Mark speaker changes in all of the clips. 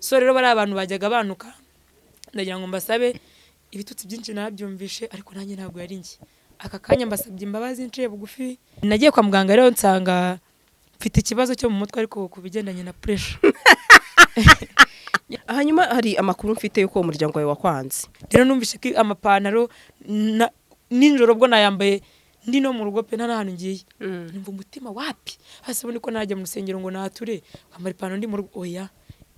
Speaker 1: so rero bari abantu bajyaga banuka ndagira ngo mbasabe ibitutsi byinshi nabyumvishe ariko nanjye ntabwo yari njye aka kanya mbasabye imbabazi nciye bugufi nagiye kwa muganga rero nsanga mfite ikibazo cyo mu mutwe ariko kubigendanye na pressure
Speaker 2: hanyuma hari amakuru mfite yuko umuryango wawe wakwanze
Speaker 1: rero numvishe ko amapantaro ninjoro bwo nayambaye ndi no mu rugo pe nta hantu ngiye numva umutima wapi hasi ubone ko najya mu rusengero ngo nature kwambara ipantaro ndi mu rugo oya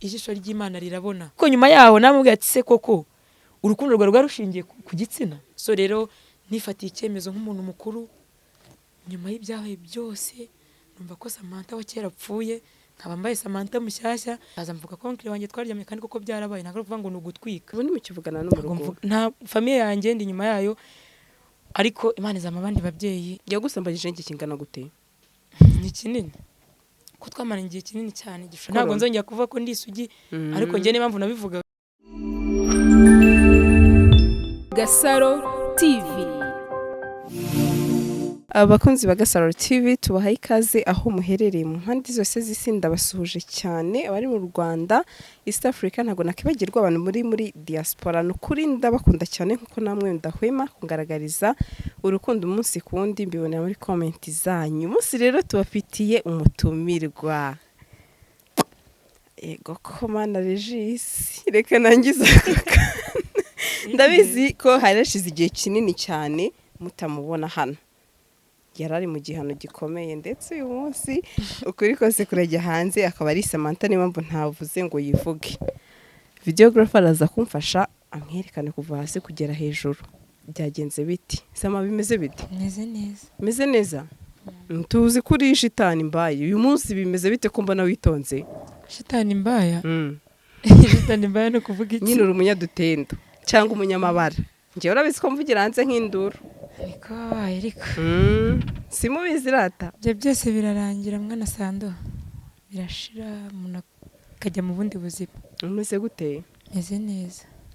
Speaker 1: ijisho ry'Imana rirabona ko nyuma yaho namubwiye ati se koko urukundo rwa rushingiye ku gitsina so rero nifatiye icyemezo nk'umuntu mukuru nyuma y'ibyahaye byose numva ko Samanta wa kera apfuye nkaba mbaye Samanta mushyashya aza mvuga ko nkiri wanjye twaryamye kandi koko byarabaye ntabwo kuvuga ngo nugutwika
Speaker 2: ubu nimukivugana no mu rugo
Speaker 1: nta famille yanjye ndi nyuma yayo ariko Imana izama abandi babyeyi
Speaker 2: yagusambanyije iki kingana gute
Speaker 1: ni kinini ko twamaranye igihe kinini cyane gisho ntabwo nzongera kuvuga ko Ndisugi ariko njye n'impamvu nabivuga
Speaker 3: GASARO TV.
Speaker 2: Abakunzi ba GASARO TV tubahaye ikaze aho muherereye mu mpande zose z'isi ndabasuhuje cyane abari mu Rwanda East Africa ntago nakibagirwa abantu muri diaspora no kuri ndabakunda cyane nkuko namwe ndahwema kungaragariza urukundo umunsi kundi mbibonera muri comment zanyu umunsi rero tubafitiye umutumirwa ego komana Regis reka nangiza ndabizi ko harashize igihe kinini cyane mutamubona hano yarari mu gihano gikomeye ndetse uyu munsi ukuri kose kurajya hanze akaba ari Samanta niba mbo ntavuze ngo yivuge videographer araza kumfasha amwerekane kuva hasi kugera hejuru byagenze biti sama bimeze biti meze neza tuzi kuri shitani mbaye uyu munsi bimeze bite ko mbona witonze
Speaker 1: shitani mbaya shitani mbaya no kuvuga iki
Speaker 2: nyine uri umunyadutendo cyangwa umunyamabara ngiye urabizi ko mvugira hanze nk'induru
Speaker 1: ariko
Speaker 2: simubizi rata
Speaker 1: byo byose birarangira mwana Sando birashira umuntu akajya mu bundi buzima
Speaker 2: umeze gute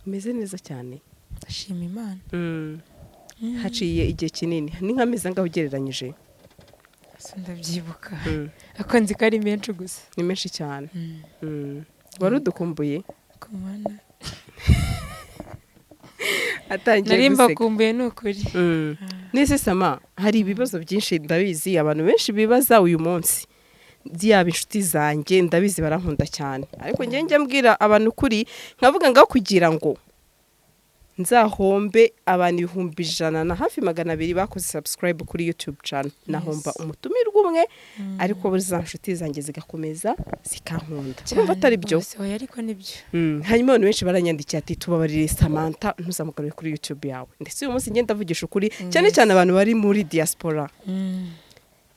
Speaker 1: meze neza
Speaker 2: cyane
Speaker 1: ashima Imana
Speaker 2: haciye igihe kinini ni nkameze ngaho ugereranyije
Speaker 1: ndabyibuka ako nzi ko ari menshi gusa
Speaker 2: ni menshi cyane wari udukumbuye
Speaker 1: kumana
Speaker 2: atangiye
Speaker 1: narimba kumbuye nukuri
Speaker 2: nese Sama hari ibibazo byinshi ndabizi abantu benshi bibaza uyu munsi byaba inshuti zanjye ndabizi barankunda cyane ariko njye mbwira abantu kuri nkavuga ngaho kugira ngo nzahombe abantu 100 na hafi 200 bakoze subscribe kuri YouTube channel nahomba umutumirwa umwe ariko za nshuti zanjye zigakomeza zikankunda urumva atari byo
Speaker 1: ariko nibyo
Speaker 2: hanyuma abantu benshi baranyandikiye ati tubabarire Samanta ntuzamugarure kuri YouTube yawe ndetse uyu munsi ngenda vugisha ukuri cyane cyane abantu bari muri diaspora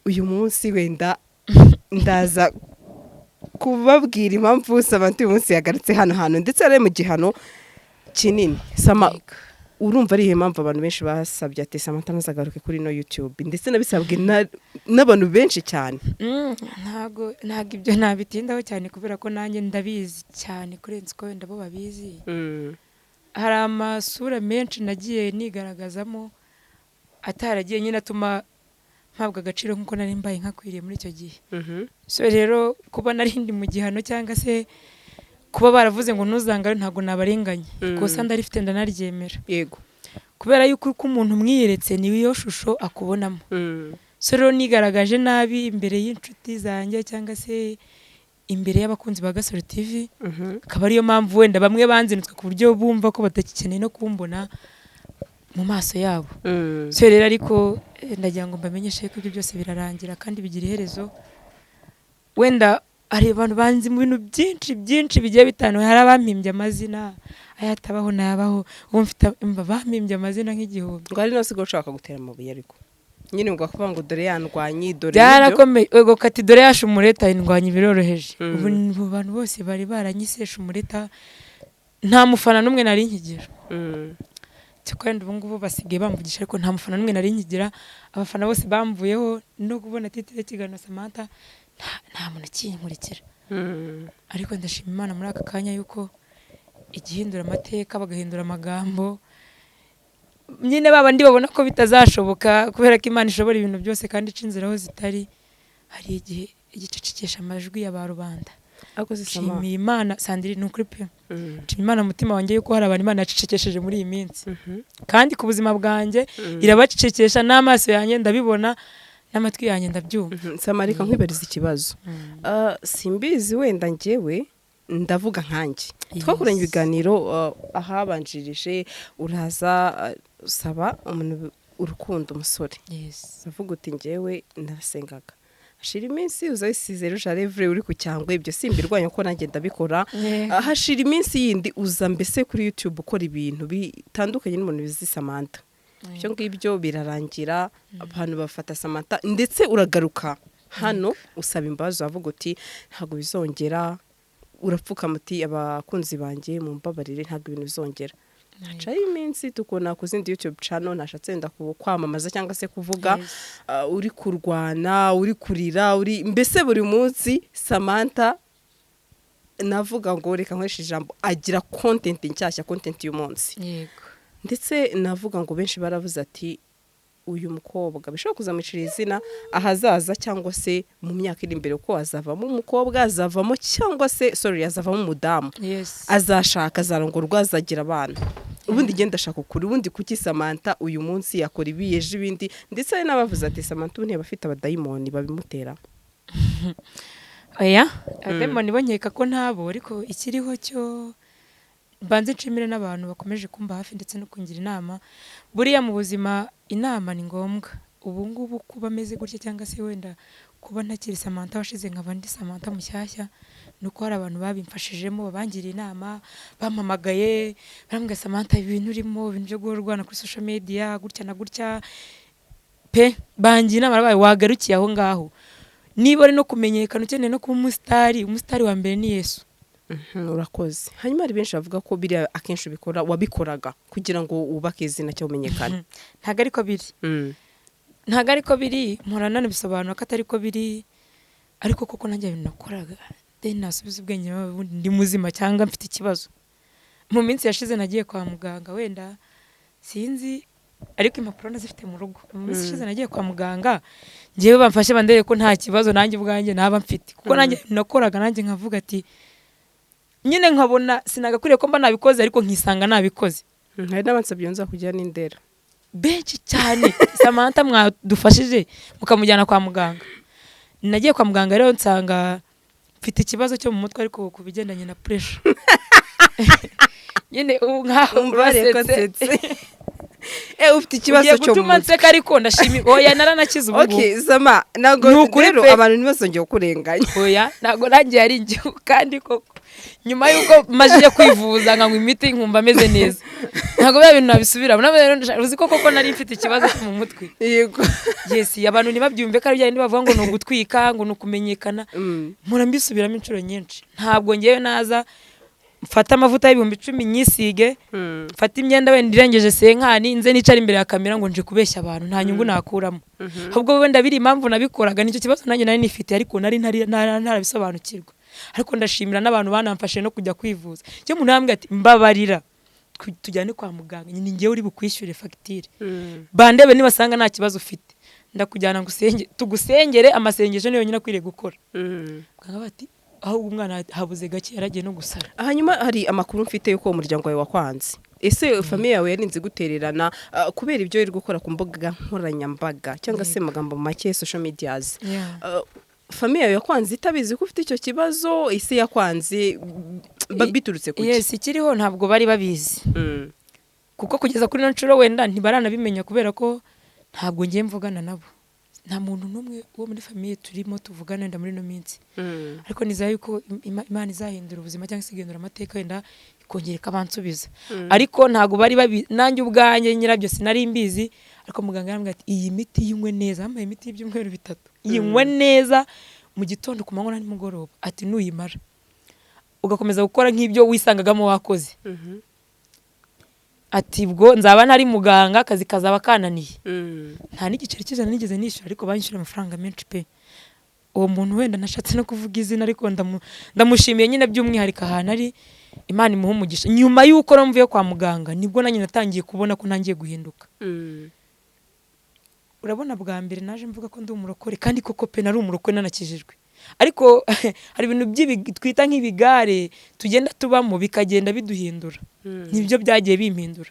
Speaker 2: uyu munsi wenda ndaza kubabwira impamvu Samanta uyu munsi yagarutse hano hantu ndetse ari mu gihano kinini Sama urumva ari impamvu abantu benshi basabye ati Samanta nazagaruke kuri no YouTube ndetse nabisabwe n'abantu benshi cyane
Speaker 1: ntago ibyo nabitindaho cyane kubera ko nanjye ndabizi cyane kurenza ko wenda bo babizi hari amasura menshi nagiye nigaragazamo ataragiye nyine atuma mpabwa agaciro nkuko nari mbaye nkakwiriye muri icyo gihe so rero kuba nari ndi mu gihano cyangwa se kuba baravuze ngo ntuzangare ntago nabarenganye kosa ndarifite ndanaryemera
Speaker 2: yego
Speaker 1: kubera yuko uko umuntu mwiyeretse ni yo shusho akubonamo so rero nigaragaje nabi imbere y'inshuti zanjye cyangwa se imbere y'abakunzi ba GASARO TV akaba ariyo mpamvu wenda bamwe banzinutswe ku buryo bumva ko batakikeneye no kumbona mu maso yabo so rero ariko ndagira ngo mbamenyeshe ko ibyo byose birarangira kandi bigira iherezo wenda hari abantu banzi mu bintu byinshi bigiye bitanu hari abampimbye amazina ayatabaho nabaho umfite bampimbye amazina nk'igihumbi
Speaker 2: ngo ari no sigo ushaka gutera amabuye ariko nyine ngo kuvuga ngo dore yandwanyi dore
Speaker 1: byarakomeye ego kati dore yashe umureta indwanyi biroroheje ubu bantu bose bari baranyisesha umureta nta mufana numwe nari nkigira cyakora ubu ngubu basigaye bamvugisha ariko nta mufana numwe nari nkigira abafana bose bamvuyeho no kubona titire kigana Samanta nta muntu kinkurikira ariko ndashima Imana muri aka kanya yuko igihindura amateka bagahindura amagambo nyine babandi babona ko bitazashoboka kubera ko Imana ishobora ibintu byose kandi icinzira aho zitari hari igihe igicecekesha amajwi y'aba rubanda
Speaker 2: akoze sama
Speaker 1: nshimiye Imana Sandrine ni ukuri pe nshimiye Imana mutima wanjye yuko hari abantu Imana yacecekesheje muri iyi minsi kandi ku buzima bwanjye irabacecekesha n'amaso yanjye ndabibona n'amatwi yanjye ndabyumva.
Speaker 2: Samarika nkwibariza ikibazo simbizi wenda njyewe ndavuga nkanjye twakoranye ibiganiro ahabanjirije uraza saba umuntu urukundo umusore avuga uti njyewe narasengaga hashira iminsi uzayisize rujarevre uri ku cyangwa ibyo simbirwanya ko nanjye ndabikora hashira iminsi yindi uza mbese kuri YouTube ukora ibintu bitandukanye n'umuntu bizi Samanta byo ngibyo birarangira abantu bafata Samanta ndetse uragaruka hano usaba imbabazi avuga uti ntago bizongera urapfuka muti abakunzi banjye Mumbabarire ntago ibintu bizongera acaye iminsi tukona ku zindi YouTube channel nashatse nda kwamamaza cyangwa se kuvuga uri kurwana uri kurira uri mbese buri munsi Samanta navuga ngo reka nkoresha ijambo agira content nshyashya content y'umunsi
Speaker 1: yego
Speaker 2: ndetse navuga ngo benshi baravuze ati uyu mukobwa bishobora kuzamwicira izina ahazaza cyangwa se mu myaka iri imbere ko azavamo umukobwa azavamo cyangwa se azavamo umudamu azashaka azarongorwa azagira abana ubundi genda shaka ukuri ubundi kuki Samanta uyu munsi yakora ibiyeje ibindi ndetse ari nabavuze ati Samanta ubu ntiyabafite abadayimoni babimutera
Speaker 1: oya abadayimoni bonyeka ko ntabo ariko ikiriho cyo banze nshimire n'abantu bakomeje kumba hafi ndetse no kungira inama buriya mu buzima inama ni ngombwa ubu ngubu kuba meze gutya cyangwa se wenda kuba ntakiri Samanta washize nk'abandi Samanta mushyashya nuko hari abantu babimfashijemo babangiriye inama bampamagaye barambwira Samanta ibintu urimo ibintu byo guhorwana kuri social media gutya na gutya pe bangiye inama barabaye wagarukiye aho ngaho niba ari no kumenyekana ukeneye no kuba umusitari wa mbere ni Yesu.
Speaker 2: Urakoze hanyuma ari benshi bavuga ko biri akenshi bikora wabikoraga kugira ngo ubake izina cyo umenyekana
Speaker 1: ntago ariko biri mporana bisobanura ko atari ko biri ariko koko nanjye binakoraga nasubiza ubwenge ndi muzima cyangwa mfite ikibazo mu minsi yashize nagiye kwa muganga wenda sinzi ariko impapuro nazifite mu rugo mu minsi yashize nagiye kwa muganga ngiye bamfashe bandeye ko nta kibazo nanjye ubwanjye naba mfite kuko nanjye nakoraga nanjye nkavuga ati nyine nkabona sinagakuriye ko mba nabikoze ariko nkisanga nabikoze
Speaker 2: hari n'abansabye nza kujya n'Indera
Speaker 1: benshi cyane Samanta mwadufashije mukamujyana kwa muganga nagiye kwa muganga rero nsanga mfite ikibazo cyo mu mutwe ariko ku bigendanye na pressure nyine nkaho
Speaker 2: urasetse ufite ikibazo cyo mu
Speaker 1: mutwe ariko ndashimira oya naranakize ubu
Speaker 2: okay Sama nago rero abantu ntibasongeye kurenganya
Speaker 1: oya nago nanjye yari njye kandi koko nyuma yuko majije kwivuza nkanywa imiti nkumva ameze neza ntago biba bintu nabisubira uzi ko koko nari mfite ikibazo cyo mu mutwe
Speaker 2: yego
Speaker 1: yes abantu nibabyumve ko ari bya bavuga ngo no gutwika ngo no kumenyekana mpora mbisubiramo inshuro nyinshi ntabwo ngiye naza mfata amavuta y'ibihumbi 10 nyisige mfata imyenda wenda irengeje senkani nze nicara imbere ya kamera ngo nje kubeshya abantu nta nyungu nakuramo ahubwo wenda biri impamvu nabikoraga nicyo kibazo nanjye nari nifite ariko nari ntarabisobanukirwa ariko ndashimira n'abantu banamfashe no kujya kwivuza cyo umuntu yambwiye ati mbabarira tujyane kwa muganga nyine ngiye uri bukwishyure fagitire bandebe nibasanga nta kibazo ufite ndakujyana tugusengere amasengesho niyo nyine akwiriye gukora muganga bati aho umwana habuze gake yaragiye no gusara
Speaker 2: hanyuma hari amakuru mfite yuko umuryango wawe wakwanze ese famille yawe yarinze gutererana kubera ibyo iri gukora ku mbuga nkoranyambaga cyangwa se magambo make social medias famille yawe yakwanze itabizi ko ufite icyo kibazo ese yakwanze biturutse kuki
Speaker 1: yes ikiriho ntabwo bari babizi kuko kugeza kuri nshuro wenda ntibaranabimenya kubera ko ntabwo ngiye mvugana nabo nta muntu numwe wo muri famille turimo tuvugana wenda muri no minsi ariko nizaye yuko Imana izahindura ubuzima cyangwa sigindura amateka wenda ikongereka abansubiza ariko ntago bari nanjye ubwanjye nyirabyo sinari mbizi ariko muganga yarambwiye ati iyi miti yinywe neza amaye imiti y'ibyumweru 3 yinywe neza mu gitondo ku manywa na nimugoroba ati nuyimara ugakomeza gukora nk'ibyo wisangagamo wakoze ati bwo nzaba ntari muganga akazi kazaba kananiye nta n'igiceri cy'ijana nigeze nishyura ariko banyishyura amafaranga menshi pe uwo muntu wenda nashatse no kuvuga izina ariko ndamushimiye nyine by'umwihariko ahantu ari Imana imuha umugisha nyuma y'uko namvuye kwa muganga nibwo nanjye natangiye kubona ko ntangiye guhinduka urabona bwa mbere naje mvuga ko ndi umurokore kandi koko pe nari umurokore nanakijijwe ariko hari ibintu twita nk'ibigare tugenda tubamo bikagenda biduhindura. Nibyo byagiye bimpindura.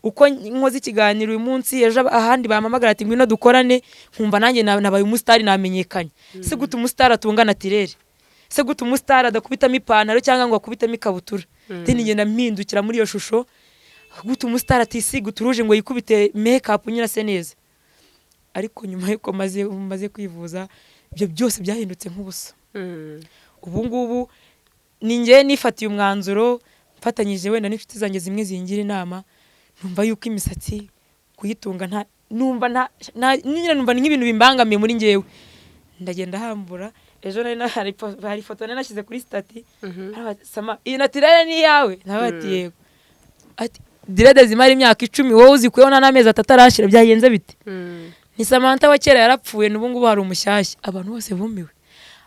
Speaker 1: Uko nkoze ikiganiro uyu munsi ejo ahandi bamamagara ati ngwino dukorane, nkumva nanjye nabaye umustar namenyekanye. Se gute umustar atungana tirere? Se gute umustar adakubitamo ipantaro cyangwa ngo akubitamo ikabutura? Then ngenda mpindukira muri iyo shusho. Gute umustar atisiga uturuje ngo yikubite makeup nyirase neza. Ariko nyuma yuko maze kwivuza ibyo byose byahindutse nk'ubusa. Ubu ngubu ninjye nifatiye umwanzuro mfatanyije wenda n'inshuti zanjye zimwe zingira inama, numva yuko imisatsi kuyitunga numva nk'ibintu bimbangamiye muri njyewe. Ndagenda hambura ejo hari foto nashyize kuri stati, sama iyi naturelle ni yawe, nabati yego. Ati direde zimara imyaka 10 wowe uzikuyeho n'amezi 3 arashira byagenze bite? Ni Samanta wa kera yarapfuye n'ubu ngubu hari umushyashya. Abantu bose bumiwe.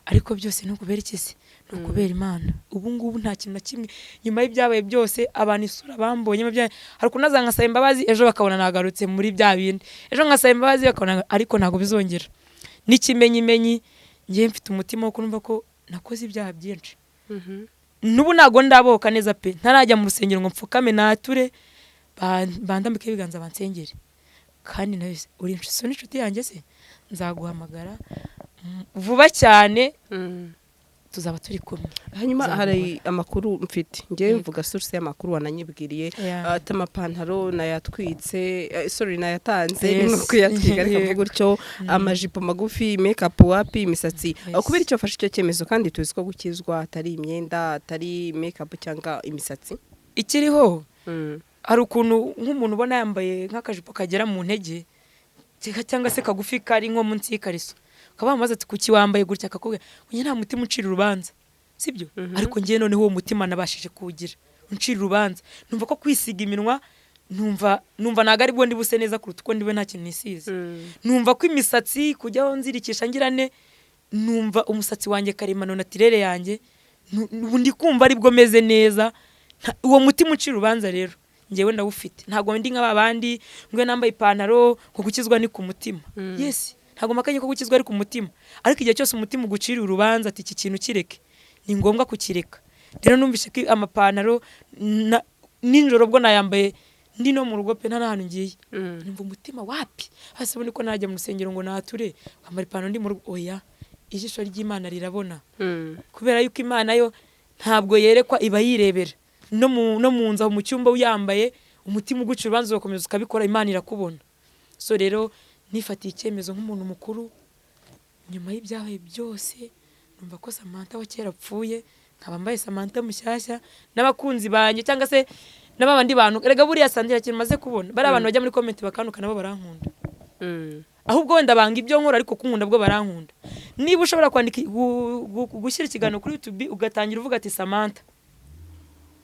Speaker 1: Ariko byose no kubera ikisi, no kubera Imana. Ubu ngubu nta kintu na kimwe nyuma y'ibyabaye byose abantu isura bambonye hari kunaza nkasaba imbabazi ejo bakabona nagarutse muri bya bindi. Ejo nkasaba imbabazi bakabona ariko ntago bizongera. N'ikimenyimenyi ngiye mfite umutima wo kumva ko nakoze ibyaha byinshi. Nubu nago ndaboka neza pe. Ntarajya mu rusengero ngo mfukame nature bandambike ibiganza bansengere. Kandi nawe uri inshuti yanjye se nzaguhamagara vuba cyane tuzaba turi kumwe.
Speaker 2: Hanyuma hari amakuru mfite ngiye mvuga source y'amakuru wananyibwiriye ati amapantaro nayatwitse nayatanze nuko yatwiga ariko mvuga gutyo, amajipo magufi, makeup wapi, imisatsi. Kubera icyo fashe icyo cyemezo kandi tuzi ko gukizwa atari imyenda, atari makeup cyangwa imisatsi.
Speaker 1: Ikiriho hari ukuntu nk'umuntu ubona yambaye nk'akajipo kagera mu ntege cyangwa se kagufi kari nko munsi y'ikariso, ukaba bamaze ati kuki wambaye gutya, akakubwira unye nta mutima uncira urubanza, sibyo? Ariko ngiye noneho uwo mutima nabashije kuwugira uncira urubanza. Numva ko kwisiga iminwa numva naga ari bwo ndi buse neza kuruta uko ndiwe nta kintu nisize. Numva ko imisatsi kujyaho nzirikisha ngirane, numva umusatsi wanjye karemano naturelle yanjye ndi kumva ari bwo meze neza. Uwo mutima uncira urubanza rero ngewe ndawufite. Ntago ndi nk'abandi ngwe nambaye ipantaro ko gukizwa ni ku mutima. Yes, ntago makanye ko gukizwa ari ku mutima, ariko igihe cyose umutima ugucira urubanza ati iki kintu kireke, ni ngombwa kukireka. Rero numvise ko amapantaro ninjoro bwo nayambaye ndi no mu rugo pe nta hantu ngiye, numva umutima wapi hasi bundi ko najya mu rusengero ngo nature kwambara ipantaro ndi mu rugo. Oya, ijisho ry'Imana rirabona. Kubera yuko Imana yo ntabwo yerekwa, iba yirebera. No mu nza mu cyumba uyambaye umutima ugucira urubanza ukomeza ukabikora, Imana irakubona. So rero nifatiye icyemezo nk'umuntu mukuru nyuma y'ibyabaye byose, numva ko Samanta wa kera apfuye, nkaba mbaye Samanta mushyashya n'abakunzi banjye cyangwa se n'abandi bantu. Erega buriya sandira kintu maze kubona bari abantu bajya muri comment bakanuka nabo barankunda. Ahubwo wenda banga ibyo nkora ariko kunkunda bwo barankunda. Niba ushobora kwandika gushyira ikiganiro kuri YouTube ugatangira uvuga ati Samanta,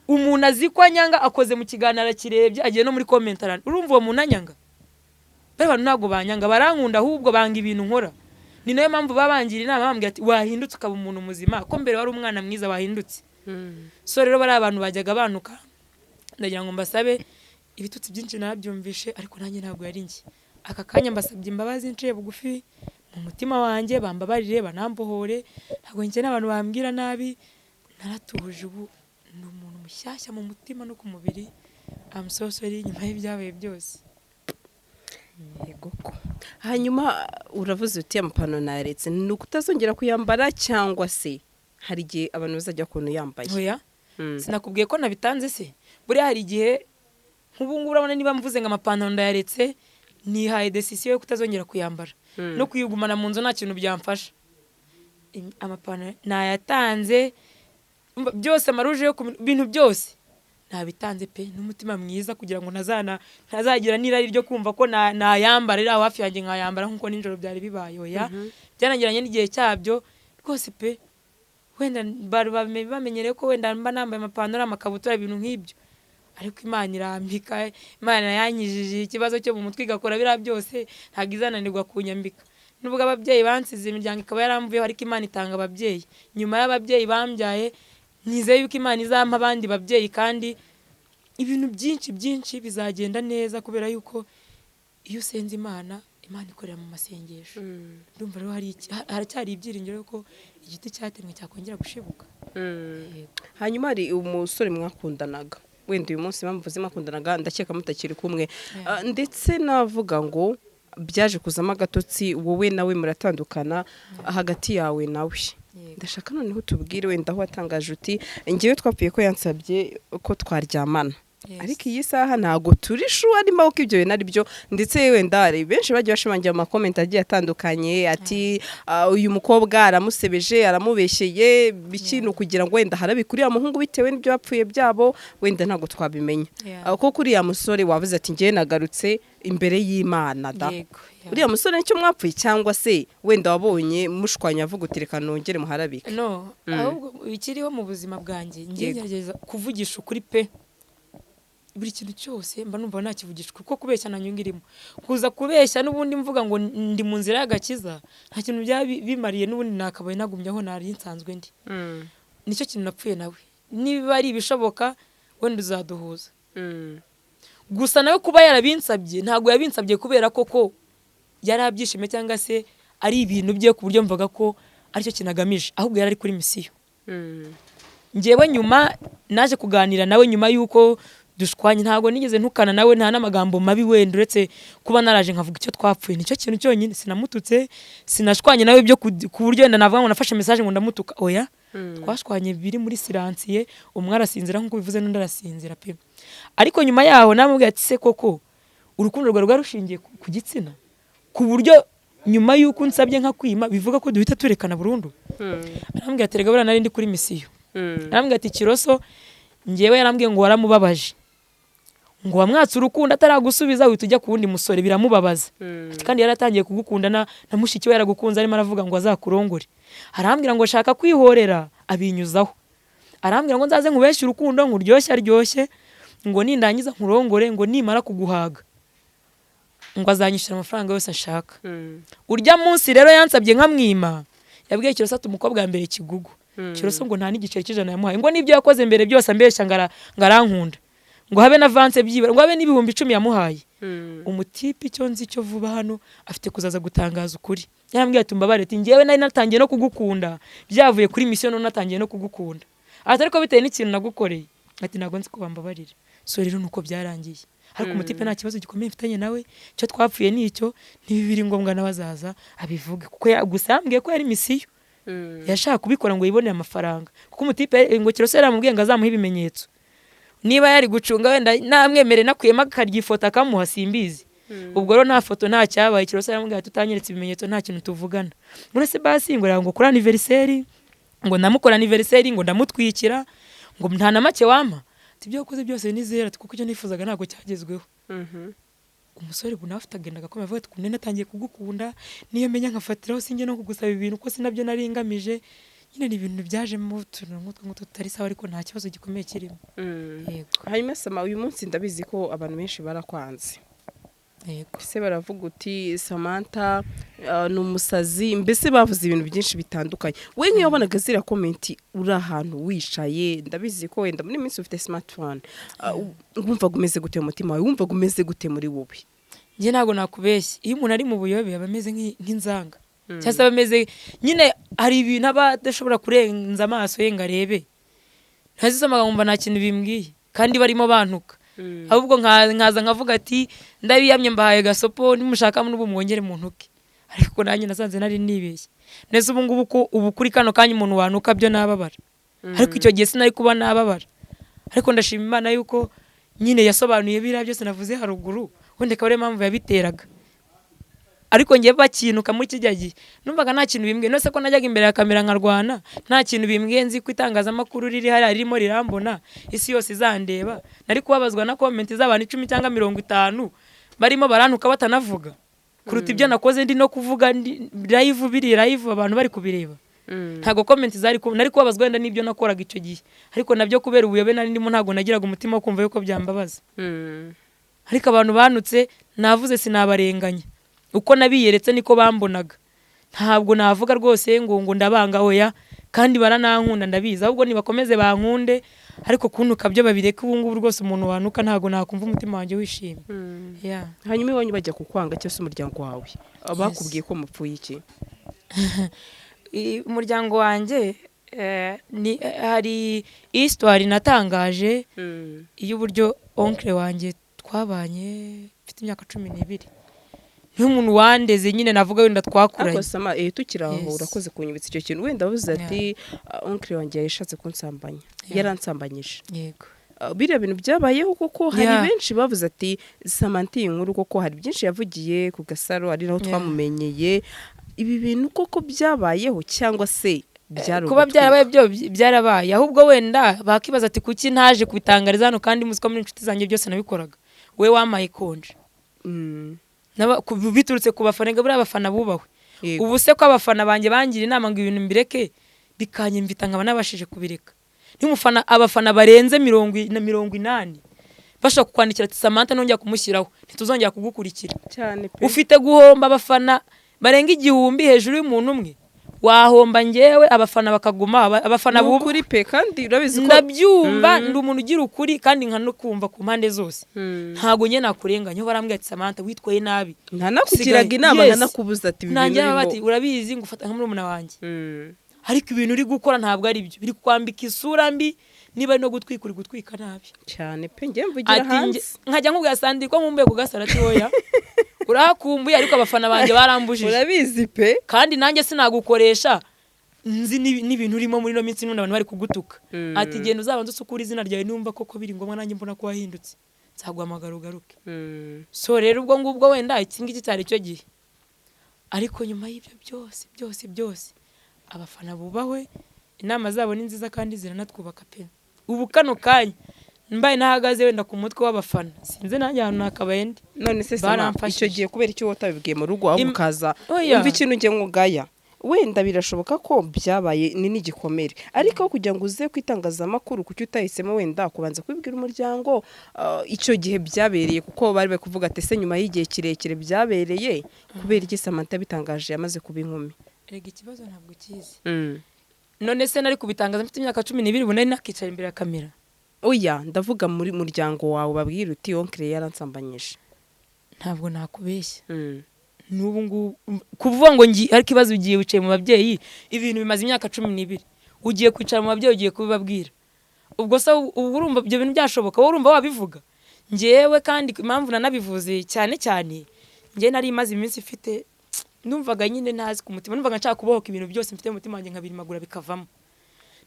Speaker 1: umuntu azikwa nyanga akoze mu kiganiro kirebye agiye no muri comment arana, urumva uwo muntu anyanga? Bari abantu ntago banyanga, barankunda ahubwo banga ibintu nkora. Ni nayo mpamvu babangira inama bambwira ati wahindutse ukaba umuntu muzima, ko mbere wari umwana mwiza wahindutse. So rero bari abantu bajyaga banuka, ndagira ngo mbasabe ibitutsi byinshi nabyumvishe, ariko nanjye ntago yari ngi. Aka kanya mbasabye imbabazi nciye bugufi mu mutima wanjye, bambabarire banambohore. Ntago njye n'abantu bambwira nabi, naratuje ubu ni umuntu mushyashya mu mutima no ku mubiri. I'm so sorry nyuma y'ibyabaye byose.
Speaker 2: Yego ko. Hanyuma uravuze uti amapantaro naretse ni ukutazongera kuyambara cyangwa se hari igihe abantu bazajya kuntu yambaye?
Speaker 1: Oya, sinakubwiye ko nabitanze se. Buriya hari igihe nk'ubu ngubu urabona niba mvuze ngo amapantaro ndayaretse, nihaye decision yo kutazongera kuyambara no kuyigumana mu nzu nta kintu byamfasha. Amapantaro nayatanze byose, amaruje yo bintu byose nabitanze pe n'umutima mwiza kugira ngo ntazagira nirari ryo kumva ko nayambara iri hafi yanjye nkayambara nkuko ninjoro byari bibaye. Oya, byanagiranye n'igihe cyabyo rwose pe. Wenda bamenyereye ko wenda mba nambaye amapantaro amakabutura ibintu nk'ibyo, ariko Imana irambika. Imana yanyijije ikibazo cyo mu mutwe igakora bira byose, ntago izananirwa kunyambika. Nubwo ababyeyi bansize imiryango ikaba yaramvuyeho, ariko Imana itanga ababyeyi. Nyuma y'ababyeyi bambyaye nizeye yuko Imana izampa abandi babyeyi, kandi ibintu byinshi bizagenda neza, kubera yuko iyo usenze Imana Imana ikorera mu masengesho ndumva rero haracyari ibyiringiro yuko igiti cyatemwe cyakongera gushibuka.
Speaker 2: Hanyuma hari umusore mwakundanaga wenda uyu munsi bamuvuze mwakundanaga ndakeka mutakiri kumwe ndetse navuga ngo byaje kuzamo agatotsi wowe nawe muratandukana hagati yawe nawe. Ndashaka noneho tubwire wenda aho watangaje uti ngewe twapfuye ko yansabye ko twaryamana ariko iyi saha ntago turi shuwa arimo ko ibyo bintu ari byo ndetse wenda hari benshi bagiye bashimangira mu comment agiye atandukanye ati uyu mukobwa aramusebeje aramubeshyeye bikintu kugira ngo wenda harabikuriya muhungu bitewe n'ibyo bapfuye byabo wenda ntago twabimenya ko kuri ya musore wavuze ati ngiye nagarutse imbere y'Imana da uriya musore nicyo mwapfuye cyangwa se wenda wabonye mushwanya avuga utireka nongere muharabika?
Speaker 1: No ahubwo ikiriho mu buzima bwanjye ngiye ngerageza kuvugisha ukuri pe buri kintu cyose mba numva nakivugishwa kuko kubeshya na nyungu irimo kuza kubeshya n'ubundi mvuga ngo ndi mu nzira y'agakiza nta kintu bimariye n'ubundi nakabaye nagumye aho nari nsanzwe ndi. Nicyo kintu napfuye nawe niba ari ibishoboka wenda uzaduhuza. Gusa nawe kuba yarabinsabye ntago yabinsabye kubera koko yari abyishime cyangwa se ari ibintu bye ku buryo mvuga ko aricyo kinagamije ahubwo yari ari kuri misiyo. Ngewe nyuma naje kuganira nawe nyuma yuko dushwanye ntago nigeze ntukana nawe nta n'amagambo mabi wenda uretse kuba naraje nkavuga icyo twapfuye nicyo kintu cyonyine sinamututse sinashwanye nawe byo ku buryo wenda navuga ngo nafashe message ngo ndamutuka oya twashwanye biri muri siransiye umwe arasinzira nkuko bivuze n'undi arasinzira pe ariko nyuma yaho namubwiye ati se koko urukundo rwa rwarushingiye ku gitsina ku buryo nyuma yuko unsabye nka kwima bivuga ko duhita turekana burundu. Arambwira ati rega bura nari ndi kuri misiyo. Arambwira ati Kiroso ngewe yarambwiye ngo waramubabaje ngo wamwatse urukundo ataragusubiza uhita ujya ku wundi musore biramubabaza kandi yaratangiye kugukunda na mushiki we yaragukunze arimo aravuga ngo azakurongore. Arambwira ngo shaka kwihorera abinyuzaho. Arambwira ngo nzaze nkubeshye urukundo nkuryoshye ngo nindangiza nkurongore ngo nimara kuguhaga ngo azanyishira amafaranga yose ashaka. Urya munsi rero yansabye nkamwima yabwiye Kiroso ati umukobwa wa mbere kigugu Kiroso ngo nta n'igiceri cy'ijana yamuhaye ngo nibyo yakoze mbere byose ambeshya ngarankunda ngo habe na avance byibara ngo habe n'ibihumbi 10 yamuhaye. Umutipe icyo nzi cyo vuba hano afite kuzaza gutangaza ukuri. Yarambwiye ati Mumbabarire ati ngewe nari natangiye no kugukunda byavuye kuri mission no natangiye no kugukunda ariko bitewe n'ikintu nagukoreye ati nago nzi ko Mumbabarire. So rero nuko byarangiye ariko umutipe nta kibazo gikomeye mfitanye nawe cyo twapfuye n'icyo ntibibiri ngombwa nabazaza abivuge kuko gusambwiye ko yari misiyo yashaka kubikora ngo yibone amafaranga kuko umutipe ngo Kiroso yaramubwiye ngo azamuha ibimenyetso niba yari gucunga wenda namwemere nakuyema akaryifoto akamuha simbizi. Ubwo rero nta foto nta cyabaye Kiroso yaramubwiye tutanyeretse ibimenyetso nta kintu tuvugana. Murase basi ngo ngo kuri anniversaire ngo namukora anniversaire ngo ndamutwikira ngo nta na make wama tibyo yakoze byose nizera kuko icyo nifuzaga ntago cyagezweho. Umusore buna afite agenda gakomeye avuga ati kunene natangiye kugukunda niyo menya nkafatiraho singe no kugusaba ibintu ko sinabyo nari ngamije nyine ni ibintu byaje mu tuntu tutari sawa ariko nta kibazo gikomeye kirimo. Yego
Speaker 2: hanyuma Sama uyu munsi ndabizi ko abantu benshi barakwanze.
Speaker 1: Yego
Speaker 2: se baravuga uti Samanta ni umusazi mbese bavuze ibintu byinshi bitandukanye. We nk'iyo wabonaga zira comment uri ahantu wishaye ndabizi ko wenda muri minsi ufite smartphone wumva gumeze gute mu mutima wawe wumva gumeze gute muri wowe?
Speaker 1: Nje ntago nakubeshye iyo umuntu ari mu buyobe abameze nk'inzanga cyangwa abameze nyine hari ibintu abadashobora kurenza amaso ye ngarebe ntazisamaga ngumva nta kintu bimbwiye kandi barimo bantuka ahubwo nkaza nkavuga ati ndabiyamye mbahaye gasopo nimushaka n'ubu mwongere mu ntuke ariko nanjye nasanze nari nibeshye nese ubu ngubu ubu kuri kano kanya umuntu wanuka byo nababara ariko icyo gihe sinari kuba nababara ariko ndashima Imana yuko nyine yasobanuye bira byose navuze haruguru wende kabare mpamvu yabiteraga ariko ngiye bakinuka muri kijyagiye numvaga nta kintu bimbwiye nose ko najyaga imbere ya kamera nkarwana nta kintu bimbwiye nzi kwitangazamakuru riri hari arimo rirambona isi yose izandeba nari kubabazwa na comment z'abantu 10 cyangwa 50 barimo barantuka batanavuga kuruta ibyo nakoze ndi no kuvuga live biri live abantu bari kubireba. Ntago comment zari nari kubabazwa wenda nibyo nakoraga icyo gihe ariko nabyo kubera ubuyobe nari ndimo ntago nagiraga umutima wo kumva yuko byambabaza. Ariko abantu banutse navuze sinabarenganya uko nabiyeretse niko bambonaga ntabwo navuga rwose ngo ndabanga oya kandi baranankunda ndabiza ahubwo nibakomeze bankunde ariko kunuka byo babireka ubu ngubu rwose umuntu wanuka ntago nakumva umutima wanjye wishimye. Yeah.
Speaker 2: hanyuma iwanyu bajya kukwanga cyose umuryango wawe bakubwiye ko mupfuye iki?
Speaker 1: Umuryango wanjye hari histoire natangaje y'uburyo oncle wanjye twabanye mfite imyaka 12 niyo umuntu wandeze nyine navuga wenda twakuranye.
Speaker 2: Ako sama tukiraho urakoze kunyibitsa icyo kintu wenda uvuze ati oncle wanjye yashatse kunsambanya yaransambanyije.
Speaker 1: Yego.
Speaker 2: Biriya bintu byabayeho koko hari benshi bavuze ati Samanta inkuru koko hari byinshi yavugiye ku Gasaro ari naho twamumenyeye. Ibi bintu koko byabayeho cyangwa se
Speaker 1: kuba byarabaye byo byarabaye ahubwo wenda bakibaza ati kuki ntaje kubitangariza hano kandi muzi ko muri inshuti zanjye byose nabikoraga we wamaye konje. Biturutse ku bafana buriya abafana bubahwe. Ubu se ko abafana banjye bangira inama ngo ibintu mbireke bikanyimvita nkaba nabashije kubireka. Nimufana abafana barenze 80 bashaka kukwandikira ati Samanta nongera kumushyiraho ntituzongera kugukurikira
Speaker 2: cyane pe.
Speaker 1: Ufite guhomba abafana barenga 1000 hejuru y'umuntu umwe wahomba ngewe abafana bakaguma abafana
Speaker 2: bukuri pe kandi urabizi ko
Speaker 1: ndabyumva ndi umuntu ugira ukuri kandi nka no kumva ku mpande zose. Ntago nye nakurenganya barambwiye ati Samanta witwaye nabi
Speaker 2: ntanakugiraga inama ntanakubuza ati
Speaker 1: ibintu nanjye bati urabizi ngufata nka murumuna wanjye. Ariko ibintu uri gukora ntabwo ari byo biri kwambika isura mbi niba no gutwika uri gutwika nabi
Speaker 2: cyane pe ngiye mvugira hanze
Speaker 1: nkajya nkubwira Sandi ko nkumbuye ku Gasaro ati oya urakumbuye ariko abafana banjye barambujije
Speaker 2: urabizi pe
Speaker 1: kandi nanjye sinagukoresha nzi n'ibintu urimo muri no minsi n'undi abantu bari kugutuka ati genda uzabanza usukura izina ryawe numva koko biri ngomwa nanjye mbona ko wahindutse nzaguhamagara ugaruke. So rero ubwo ngubwo wenda iki ngiki cyari cyo gihe ariko nyuma y'ibyo byose abafana bubahwe inama zabo ni nziza kandi ziranatwubaka pe. Ubu kano kanya mbaye nahagaze wenda ku mutwe w'abafana sinze nanjye ahantu nakabaye ndi.
Speaker 2: None se icyo gihe kubera icyo watabibwiye mu rugo aho ukaza umva ikintu ngiye ngugaya wenda birashoboka ko byabaye ni n'igikomere ariko kugira ngo uze kwitangazamakuru kuki utahisemo wenda kubanza kubibwira umuryango icyo gihe byabereye kuko bari bakuvuga ati se nyuma y'igihe kirekire byabereye kubera iki Samanta bitangaje yamaze kuba inkumi.
Speaker 1: Erega ikibazo ntabwo kizi. None se nari kubitangaza mfite imyaka 12 bunari nakicara imbere ya kamera.
Speaker 2: Oya ndavuga muri muryango wawe babwira uti oncle yaransambanyije.
Speaker 1: Ntabwo nakubeshya. N'ubu ngubu kuvuga ngo ariko ikibazo ugiye wicaye mu babyeyi ibintu bimaze imyaka 12 ugiye kwicara mu babyeyi ugiye kubibabwira ubwo se urumva ibyo bintu byashoboka wowe urumva wabivuga. Ngewe kandi impamvu nanabivuze cyane nge nari imaze iminsi ifite numvaga nyine ntazi ku mutima numvaga nshaka kubohoka ibintu byose mfite mu mutima wanjye nkabirimagura bikavamo.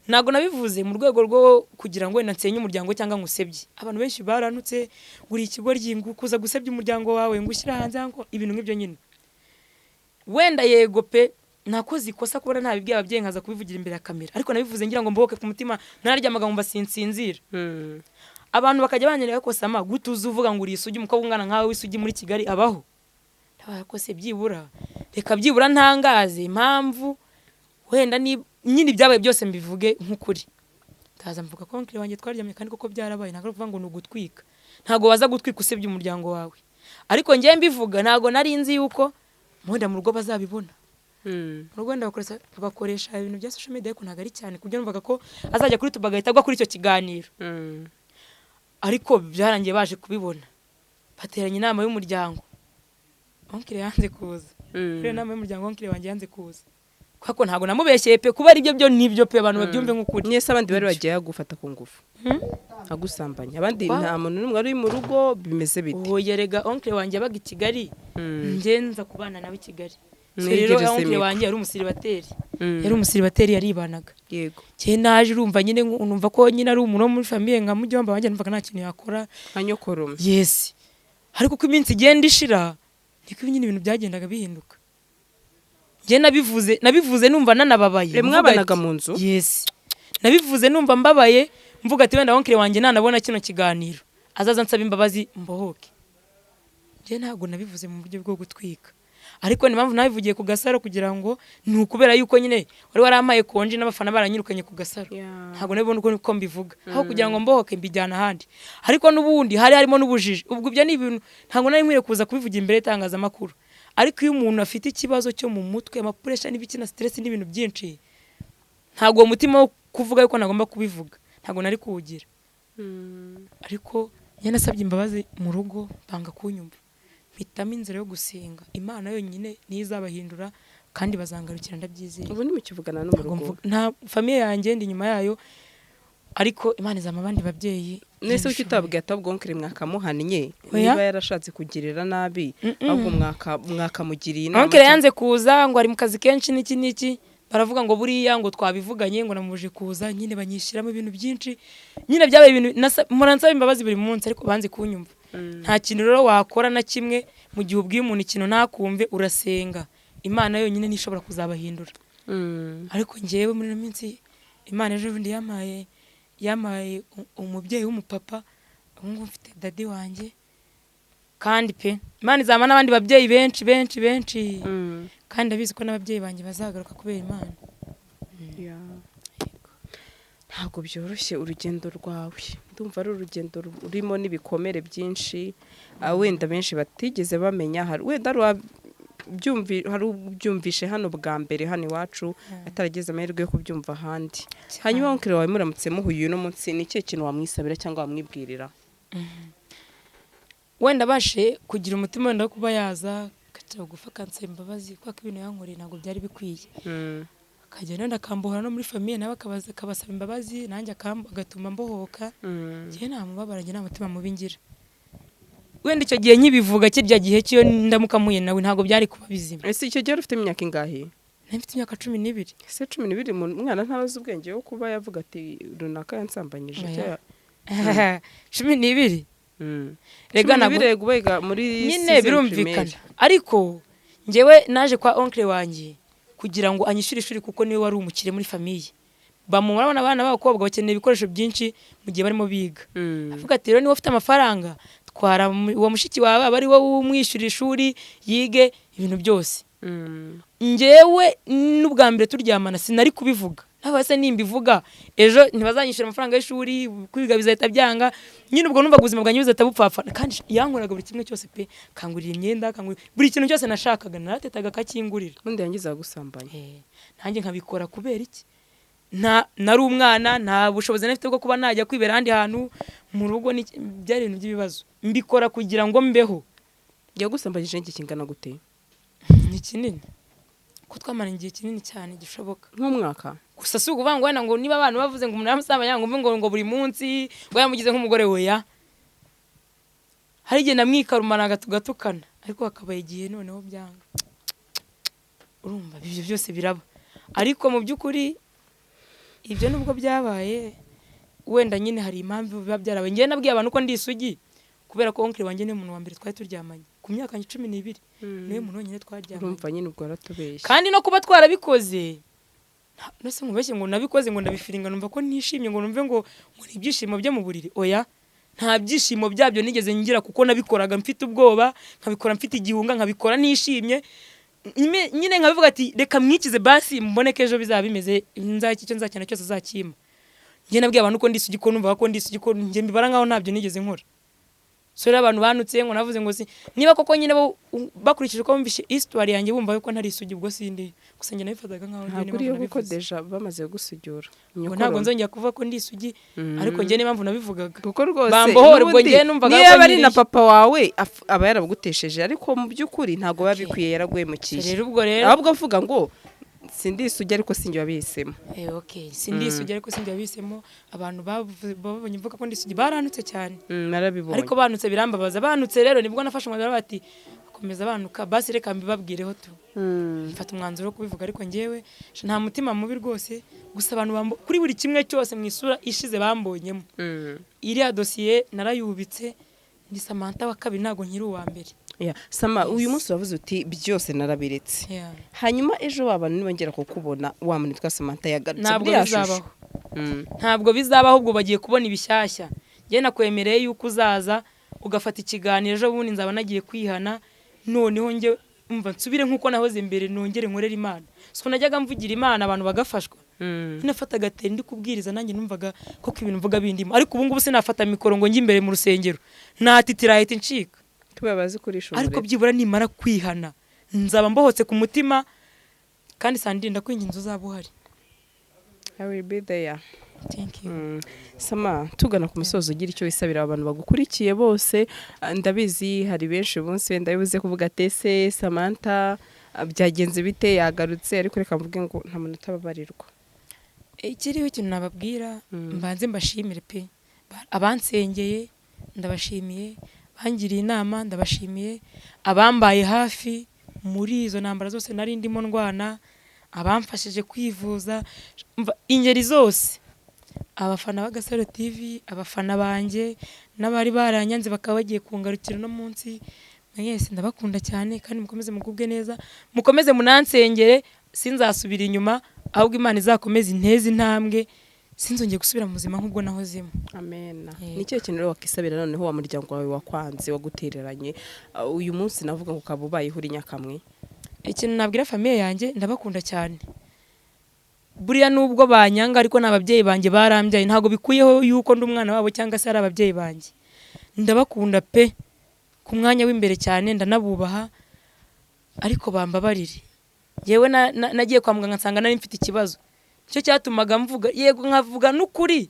Speaker 1: Nago nabivuze mu rwego rwo kugira ngo wenda nsenye umuryango cyangwa ngusebye. Abantu benshi baranutse guri ikigo ryingu kuza gusebya umuryango wawe ngushyira hanze ngo ibintu nk'ibyo nyine. Wenda yego pe nakoze ikosa kubona ntabibwiye ababyeyi nkaza kubivugira imbere ya kamera ariko nabivuze ngira ngo mbohoke ku mutima nararyamaga mu basinsinzira. Abantu bakajya banyereka ko Sama gutuza uvuga ngo uri isugi umukobwa ungana nkawe w'isugi muri Kigali abaho. Ndabakose byibura reka byibura ntangaze impamvu wenda ni nyine byabaye byose mbivuge nk'ukuri. Taza mvuga ko oncle wanjye twaryamye kandi koko byarabaye ntago kuvuga ngo nugutwika ntago waza gutwika usebye umuryango wawe ariko ngiye mbivuga ntago nari nzi yuko mwenda mu rugo bazabibona. Mu rugo bakoresha ibintu bya social media ariko ntago ari cyane kugira numvaga ko azajya kuri tubagahita agwa kuri icyo kiganiro. Ariko byarangiye baje kubibona bateranye inama y'umuryango oncle yanze kuza. Rero inama y'umuryango oncle wanjye yanze kuza kwako ntago namubeshyeye pe kuba ari byo nibyo pe abantu babyumve nk'ukuri.
Speaker 2: Nyese abandi bari bagiye gufata ku ngufu agusambanya abandi nta muntu n'umwe ari mu rugo bimeze bite.
Speaker 1: Yerega oncle wanjye abaga i Kigali ngenza kubana nawe i Kigali. Rero oncle wanjye yari umusiribateri yaribanaga.
Speaker 2: Yego
Speaker 1: cye naje urumva nyine numva ko nyine ari umuntu wo muri famille nka mujyomba wanjye numvaga nta kintu yakora
Speaker 2: anyokoroma.
Speaker 1: Yes ariko ko iminsi igenda ishira niko nyine ibintu byagendaga bihinduka. Je nabivuze numva nanababaye.
Speaker 2: Mwabanaga mu nzu?
Speaker 1: Yes. Nabivuze numva mbabaye mvuga ati wenda oncle wanjye nanabona kino kiganiro azaza nsaba imbabazi mbohoke. Je ntago nabivuze mu buryo bwo gutwika. Ariko ni mpamvu nabivugiye ku Gasaro kugira ngo ni ukubera yuko nyine wari waramaye konje n'abafana baranyirukanye ku Gasaro. Ntago nabibona uko mbivuga. Aho kugira ngo mbohoke mbijyana handi. Ariko nubundi harimo n'ubujiji. Ubwo byo ni ibintu ntago nari nkwiriye kuza kubivugira imbere itangazamakuru. Ariko iyo umuntu afite ikibazo cyo mu mutwe amapuresha n'ibiki na stress n'ibintu byinshi ntago umutima wo kuvuga yuko nagomba kubivuga ntago nari kuwugira ariko njye nasabye imbabazi mu rugo banga kunyumva mpitamo inzira yo gusenga Imana yonyine niyo izabahindura kandi bazangarukira ndabyizeye.
Speaker 2: ubu ni mu kivugana no mu rugo
Speaker 1: nta famille yanjye ndi nyuma yayo ariko Imana izama abandi babyeyi.
Speaker 2: nese ukitabwiye atabwo onkere mwakamuhannye niba yarashatse kugirira nabi ahubwo mwakamugiriye inama.
Speaker 1: Onkere yanze kuza ngo ari mu kazi kenshi n'iki baravuga ngo buriya ngo twabivuganye ngo namuje kuza nyine banyishiramo ibintu byinshi nyine byabaye ibintu nsaba imbabazi buri munsi ariko banze kunyumva. Nta kintu rero wakora na kimwe mu gihe ubwiye umuntu ikintu ntakumve urasenga Imana yonyine nishobora kuzabahindura. Ariko njyewe muri no minsi Imana ejo bundi yamaye umubyeyi w'umupapa ngo mfite dadi wanjye kandi pe Imana izama n'abandi babyeyi benshi kandi abizi ko n'ababyeyi banjye bazagaruka kubera Imana.
Speaker 2: ntabwo byoroshye urugendo rwawe ndumva ari urugendo rurimo n'ibikomere byinshi wenda benshi batigeze bamenya wenda hari ubyumvishe hano bwa mbere hano iwacu atarageze amahirwe yo kubyumva ahandi. Hanyuma onkere wawe muramutse muhuye uno munsi ni ikihe kintu wamwisabira cyangwa wamwibwirira?
Speaker 1: Wenda bashe kugira umutima wenda wo kuba yaza akajya gufa kansaba imbabazi kuko ibintu yankoreye ntabwo byari bikwiye. Akagenda wenda akambohora no muri famille nawe akabasaba imbabazi nanjye agatuma mbohoka. Njye namubabaranye nta mutima mubi ngira. Wenda icyo gihe nkibivuga kirya gihe cyo ndamukamuye nawe ntabwo byari kuba bizima.
Speaker 2: Ese icyo gihe ufite imyaka ingahe?
Speaker 1: Mfite imyaka 12.
Speaker 2: Ese 12 umwana ntabaza ubwenge wo kuba yavuga ati runaka yansambanyije cya
Speaker 1: 12.
Speaker 2: Rega nabwo muri
Speaker 1: nyine birumvikana ariko njyewe naje kwa onkle wanjye kugira ngo anyishyure ishuri kuko niwe wari umukire muri famille. Bamurabona abana b'abakobwa bakeneye ibikoresho byinshi mu gihe barimo biga. Avuga ati rero niwe ufite amafaranga twara uwo mushiki wawe abari wowe umwishyura ishuri yige ibintu byose. Njyewe n'ubwa mbere turyamana sinari kubivuga nabase nimbivuga ejo ntibazanyishyura amafaranga y'ishuri kwiga bizahita byanga nyine ubwo numva ubuzima bwanjye buzatapfa kandi yankoraga buri kimwe cyose pe kangurira imyenda buri kintu cyose nashakaga naratetaga akakingurira
Speaker 2: undi yangiza gusambanya
Speaker 1: nanjye nkabikora kubera iki nari umwana nta bushobozi nafite bwo kuba najya kwibera ahandi hantu mu rugo byari ibintu by'ibibazo mbikora kugira ngo mbeho.
Speaker 2: Yagusambanyije iki kingana gute?
Speaker 1: Ni kinini ko twamara igihe kinini cyane gishoboka
Speaker 2: nk'umwaka
Speaker 1: gusa si ukuvuga ngo wenda ngo niba abantu bavuze ngo umuntu yamusambanya ngo buri munsi ngo yamugize nk'umugore weya hari igihe namwikarumana tugatukana ariko hakabaye igihe noneho byanga urumva ibyo byose biraba ariko mu by'ukuri ibyo nubwo byabaye wenda nyine hari impamvu biba byarabaye. Njye nabwiye abantu ko Ndisugi kubera ko onkle wanjye ni umuntu wa mbere twari turyamanye ku myaka 12 niwe muntu wenyine twaryamanye.
Speaker 2: Urumva nyine ubwo aratubeshye
Speaker 1: kandi no kuba twarabikoze nose nkubeshye ngo nabikoze ngo ndabifiringa numva ko nishimye ngo numve ngo ibyishimo byo mu buriri oya nta byishimo byabyo nigeze ngira kuko nabikoraga mfite ubwoba nkabikora mfite igihunga nkabikora nishimye nyine nkabivuga ati reka mwikize basi mboneke ejo bizaba bimeze icyo nzakina cyose azakima. Njye nabwiye abantu ko Ndisugi ko numva ko Ndisugi ko njye mbibara ngaho ntabyo nigeze nkora. So rero abantu banutse ngo navuze ngo niba koko nyine bakurikije ko bumvishe histoire yanjye bumva ko ntari isugi ubwo sindi gusa njye nabifataga nkaho
Speaker 2: njye nibyo kuko deja bamaze gusujura
Speaker 1: ntabwo nzongera kuvuga ko Ndisugi ariko njye n'impamvu nabivugaga
Speaker 2: kuko rwose
Speaker 1: bambohora ubwo njye numvaga
Speaker 2: ko niba ari na papa wawe aba yarabugutesheje ariko mu by'ukuri ntabwo babikwiye yaragwemukiye
Speaker 1: rero ubwo rero
Speaker 2: ahubwo avuga ngo Ndisugi ariko sinjye wabihisemo.
Speaker 1: Okay Ndisugi ariko sinjye wabihisemo abantu babonye mvuga ko Ndisugi baranutse cyane
Speaker 2: narabibonye
Speaker 1: ariko banutse birambabaza banutse rero nibwo nafashe umwanzuro bati akomeza banuka basi reka mbibabwireho tu mfata umwanzuro wo kubivuga ariko njyewe nta mutima mubi rwose gusa abantu kuri buri kimwe cyose mu isura ishize bambonyemo iriya dossier narayubitse ndi Samanta wa kabiri ntago nkiri uwa mbere.
Speaker 2: Sama uyu munsi wavuze uti byose narabiretse hanyuma ejo wabana nibongera kukubona wamunitwa Samanta yagarutse
Speaker 1: ntabwo bizabaho ubwo bagiye kubona ibishyashya. Njye nakwemereye yuko uzaza ugafata ikiganiro ejo bundi nzaba nagiye kwihana noneho njye umva nsubire nkuko nahoze imbere nongere nkorera Imana so najyaga mvugira Imana abantu bagafashwa nafata gatera ndi kubwiriza nanjye numvaga ko ibintu mvuga bindimo ariko ubu ngubu sinafata mikoro ngo njye imbere mu rusengero natitira ahita ncika
Speaker 2: tubabaze kuri shuri
Speaker 1: ariko byibura nimara kwihana nzaba mbohotse ku mutima kandi sandinda kwinginzo zabuhari.
Speaker 2: I will be there.
Speaker 1: Thank you.
Speaker 2: Sama tugana ku musozo ugira icyo wisabira abantu bagukurikiye bose, ndabizi hari benshi umunsi wenda bibuze kuvuga tese Samanta byagenze bite yagarutse, ariko reka mvuge ngo nta muntu utababarirwa.
Speaker 1: Ikiriho ikintu nababwira, mbanze mbashimire pe, abansengeye ndabashimiye, bangiriye inama ndabashimiye, abambaye hafi muri izo ntambara zose nari ndimo ndwana, abamfashije kwivuza, ingeri zose, abafana ba GASARO TV, abafana banjye n'abari baranyanze bakaba bagiye kungarukira no munsi, mwese ndabakunda cyane kandi mukomeze mugubwe neza, mukomeze munansengere, sinzasubira inyuma, ahubwo Imana izakomeza inteze intambwe, sinzongeye gusubira mu buzima nk'ubwo nahozemo.
Speaker 2: Amen. Ni cyo kintu rero wakisabira noneho wa muryango wawe wakwanze wagutereranye, uyu munsi navuga ngo ukaba ubaye uri nyakamwe.
Speaker 1: Ikintu nabwira famiye yanjye, ndabakunda cyane. Buriya nubwo banyanga ariko n'ababyeyi banjye barambyaye, ntago bikuyeho yuko ndi umwana wabo cyangwa se ari ababyeyi banjye. Ndabakunda pe, ku mwanya w'imbere cyane, ndanabubaha, ariko bambabarire. Yewe nagiye kwa muganga nsanga nari mfite ikibazo, cyo cyatumaga mvuga yego nkavuga n'ukuri,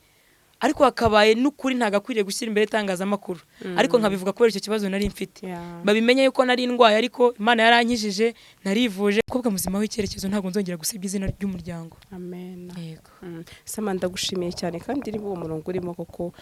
Speaker 1: ariko hakabaye n'ukuri ntagakwiriye gushyira imbere itangazamakuru, ariko nkabivuga kubera icyo kibazo nari mfite. Babimenye yuko nari Ndwaye, ariko Imana yarankijije, narivuje. Kubwa muzima w'icyerekezo ntago nzongera gusibya izina ry'umuryango.
Speaker 2: Amen.
Speaker 1: Yego.
Speaker 2: Samanta ndagushimiye cyane kandi iri uwo murongo urimo koko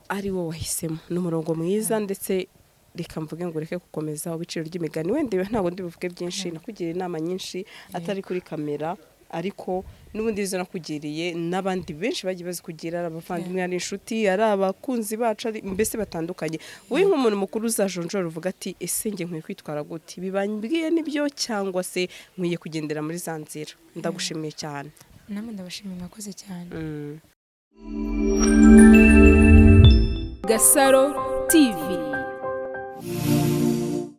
Speaker 2: ari wo wahisemo, n'umurongo mwiza, ndetse reka mvuge ngo reke gukomeza ubiciro ry'imigani, wenda ntago ndi buvuge byinshi, nakugira inama nyinshi atari kuri kamera, ariko n'ubundi izo nakugiriye n'abandi benshi bagiye bazikugira, abavandimwe ari inshuti, ari abakunzi bacu, mbese batandukanye. Wowe nk'umuntu mukuru uzajonjora uvuga ati ese nge nkwiye kwitwara gute, bibambwiye nibyo cyangwa se nkwiye kugendera muri za nzira? Ndagushimiye cyane.
Speaker 1: Namwe ndabashimiye, mwakoze cyane.
Speaker 3: GASARO TV.